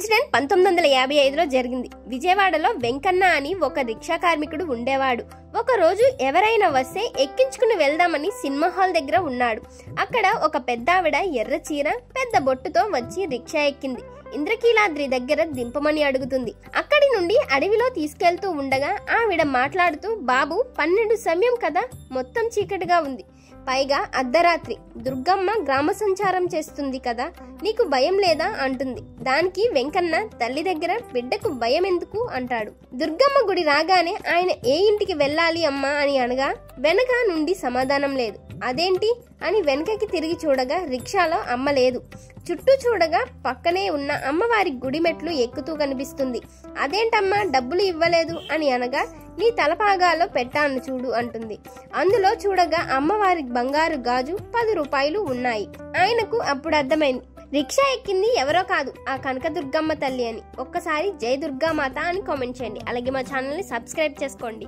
Incident 1955లో జరిగింది. విజయవాడలో వెంకన్న అని ఒక రిక్షా కార్మికుడు ఉండేవాడు. ఒక రోజు ఎవరైనా వస్తే ఎక్కించుకుని వెళ్దామని సినిమా హాల్ దగ్గర ఉన్నాడు. అక్కడ ఒక పెద్దావిడ ఎర్ర చీర పెద్ద బొట్టుతో వచ్చి రిక్షా ఎక్కింది. ఇంద్రకీలాద్రి దగ్గర దింపమని అడుగుతుంది. అక్కడి నుండి అడవిలో తీసుకెళ్తూ ఉండగా ఆవిడ మాట్లాడుతూ, బాబు 12 సమయం కదా, మొత్తం చీకటిగా ఉంది, పైగా అర్ధరాత్రి, దుర్గమ్మ గ్రామ సంచారం చేస్తుంది కదా, నీకు భయం లేదా అంటుంది. దానికి వెంకన్న తల్లి దగ్గర బిడ్డకు భయం ఎందుకు అంటాడు. దుర్గమ్మ గుడి రాగానే ఆయన ఏ ఇంటికి వెళ్ళాలి అమ్మా అని అనగా వెనక నుండి సమాధానం లేదు. అదేంటి అని వెనకకి తిరిగి చూడగా రిక్షాలో అమ్మ లేదు. చుట్టూ చూడగా పక్కనే ఉన్న అమ్మవారి గుడి మెట్లు ఎక్కుతూ కనిపిస్తుంది. అదేంటమ్మా డబ్బులు ఇవ్వలేదు అని అనగా నీ తలపాగాలో పెట్టాను చూడు అంటుంది. అందులో చూడగా అమ్మవారి బంగారు గాజు 10 రూపాయలు ఉన్నాయి. ఆయనకు అప్పుడు అర్థమైంది, రిక్షా ఎక్కింది ఎవరో కాదు, ఆ కనకదుర్గమ్మ తల్లి అని. ఒక్కసారి జై దుర్గామాత అని కామెంట్ చేయండి. అలాగే మా ఛానల్ని సబ్స్క్రైబ్ చేసుకోండి.